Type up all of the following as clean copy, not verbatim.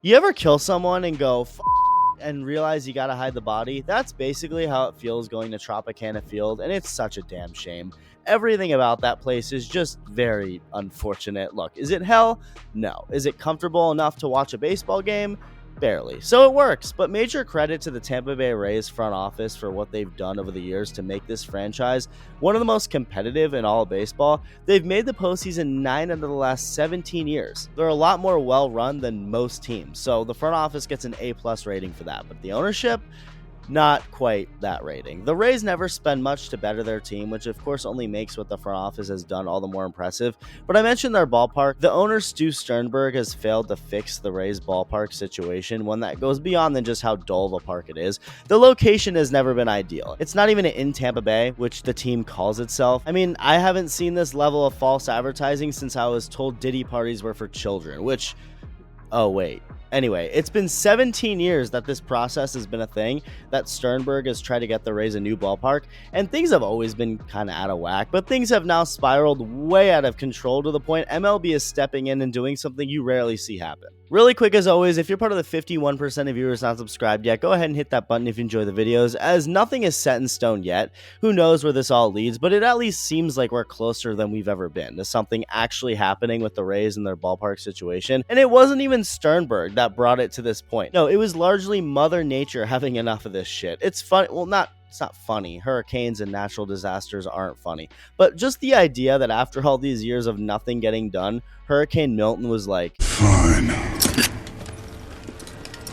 You ever kill someone and go, and realize you gotta hide the body? That's basically how it feels going to Tropicana Field, and it's such a damn shame. Everything about that place is just very unfortunate. Look, is it hell? No. Is it comfortable enough to watch a baseball game? Barely. So it works, but major credit to the Tampa Bay Rays front office for what they've done over the years to make this franchise one of the most competitive in all of baseball. They've made the postseason 9 out of the last 17 years. They're a lot more well-run than most teams, so the front office gets an A+ rating for that, but the ownership, not quite that rating. The Rays never spend much to better their team, which of course only makes what the front office has done all the more impressive. But I mentioned their ballpark. The owner, Stu Sternberg, has failed to fix the Rays ballpark situation, one that goes beyond than just how dull of a park it is. The location has never been ideal. It's not even in Tampa Bay, which the team calls itself. I mean, I haven't seen this level of false advertising since I was told Diddy parties were for children, which... oh, wait. Anyway, it's been 17 years that this process has been a thing, that Sternberg has tried to get the Rays a new ballpark, and things have always been kind of out of whack, but things have now spiraled way out of control to the point MLB is stepping in and doing something you rarely see happen. Really quick as always, if you're part of the 51% of viewers not subscribed yet, go ahead and hit that button if you enjoy the videos, as nothing is set in stone yet. Who knows where this all leads, but it at least seems like we're closer than we've ever been to something actually happening with the Rays and their ballpark situation. And it wasn't even Sternberg that brought it to this point. No, it was largely Mother Nature having enough of this shit. It's fun. Well, it's not funny. Hurricanes and natural disasters aren't funny. But just the idea that after all these years of nothing getting done, Hurricane Milton was like, fine,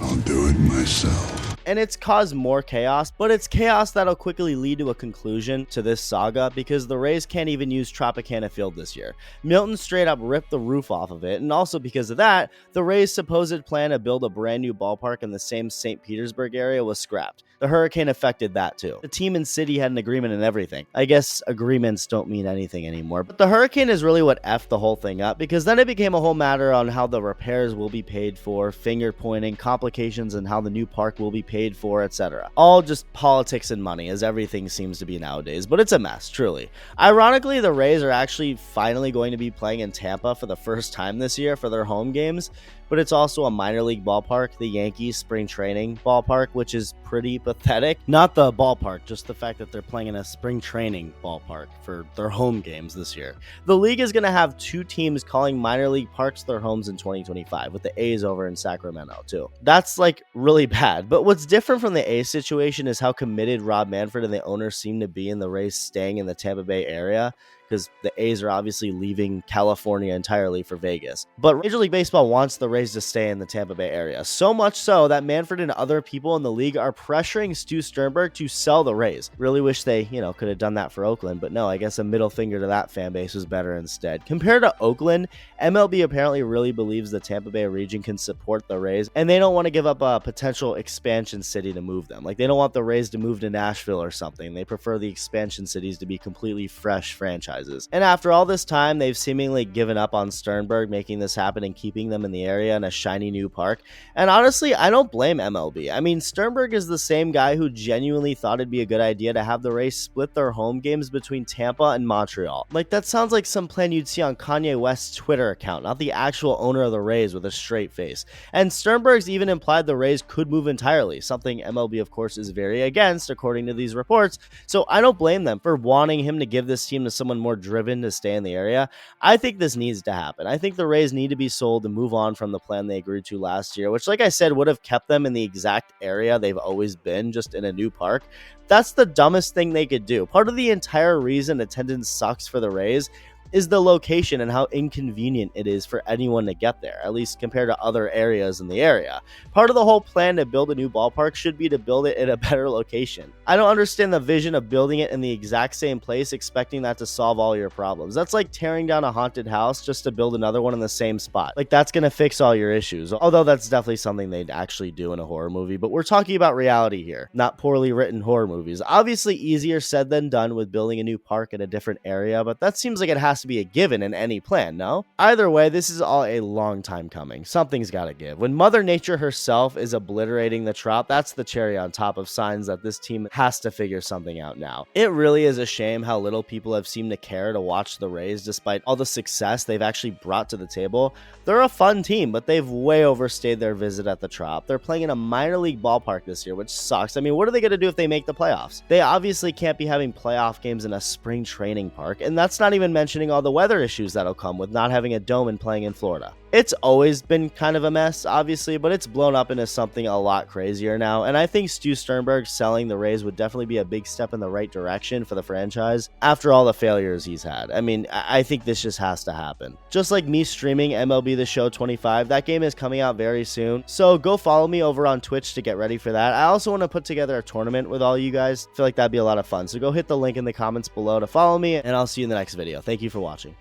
I'll do it myself. And it's caused more chaos, but it's chaos that'll quickly lead to a conclusion to this saga because the Rays can't even use Tropicana Field this year. Milton straight up ripped the roof off of it, and also because of that, the Rays' supposed plan to build a brand new ballpark in the same St. Petersburg area was scrapped. The hurricane affected that too. The team and city had an agreement and everything. I guess agreements don't mean anything anymore, but the hurricane is really what effed the whole thing up, because then it became a whole matter on how the repairs will be paid for, finger pointing, complications, and how the new park will be paid for, etc. All just politics and money, as everything seems to be nowadays, but it's a mess, truly. Ironically, the Rays are actually finally going to be playing in Tampa for the first time this year for their home games, but it's also a minor league ballpark, the Yankees spring training ballpark, which is pretty pathetic. Not the ballpark, just the fact that they're playing in a spring training ballpark for their home games this year. The league is going to have 2 teams calling minor league parks their homes in 2025, with the A's over in Sacramento too. That's like really bad, but what's different from the A's situation is how committed Rob Manfred and the owners seem to be in the Rays staying in the Tampa Bay area, because the A's are obviously leaving California entirely for Vegas. But Major League Baseball wants the Rays to stay in the Tampa Bay area, so much so that Manfred and other people in the league are pressuring Stu Sternberg to sell the Rays. Really wish they, could have done that for Oakland, but no, I guess a middle finger to that fan base was better instead. Compared to Oakland, MLB apparently really believes the Tampa Bay region can support the Rays, and they don't want to give up a potential expansion city to move them. Like, they don't want the Rays to move to Nashville or something. They prefer the expansion cities to be completely fresh franchises. And after all this time, they've seemingly given up on Sternberg making this happen and keeping them in the area in a shiny new park. And honestly, I don't blame MLB. I mean, Sternberg is the same guy who genuinely thought it'd be a good idea to have the Rays split their home games between Tampa and Montreal. Like, that sounds like some plan you'd see on Kanye West's Twitter account, not the actual owner of the Rays with a straight face. And Sternberg's even implied the Rays could move entirely, something MLB of course is very against according to these reports. So I don't blame them for wanting him to give this team to someone more driven to stay in the area. I think this needs to happen. I think the Rays need to be sold to move on from the plan they agreed to last year, which, like I said, would have kept them in the exact area they've always been, just in a new park. That's the dumbest thing they could do. Part of the entire reason attendance sucks for the Rays is the location and how inconvenient it is for anyone to get there, at least compared to other areas in the area. Part of the whole plan to build a new ballpark should be to build it in a better location. I don't understand the vision of building it in the exact same place, expecting that to solve all your problems. That's like tearing down a haunted house just to build another one in the same spot. Like, that's gonna fix all your issues, although that's definitely something they'd actually do in a horror movie, but we're talking about reality here, not poorly written horror movies. Obviously easier said than done with building a new park in a different area, but that seems like it has has to be a given in any plan, no? Either way, this is all a long time coming. Something's gotta give. When Mother Nature herself is obliterating the Trop, that's the cherry on top of signs that this team has to figure something out now. It really is a shame how little people have seemed to care to watch the Rays despite all the success they've actually brought to the table. They're a fun team, but they've way overstayed their visit at the Trop. They're playing in a minor league ballpark this year, which sucks. I mean, what are they going to do if they make the playoffs? They obviously can't be having playoff games in a spring training park, and that's not even mentioning all the weather issues that'll come with not having a dome and playing in Florida. It's always been kind of a mess, obviously, but it's blown up into something a lot crazier now, and I think Stu Sternberg selling the Rays would definitely be a big step in the right direction for the franchise after all the failures he's had. I mean, I think this just has to happen. Just like me streaming MLB The Show 25, that game is coming out very soon, so go follow me over on Twitch to get ready for that. I also want to put together a tournament with all you guys. I feel like that'd be a lot of fun, so go hit the link in the comments below to follow me, and I'll see you in the next video. Thank you for watching.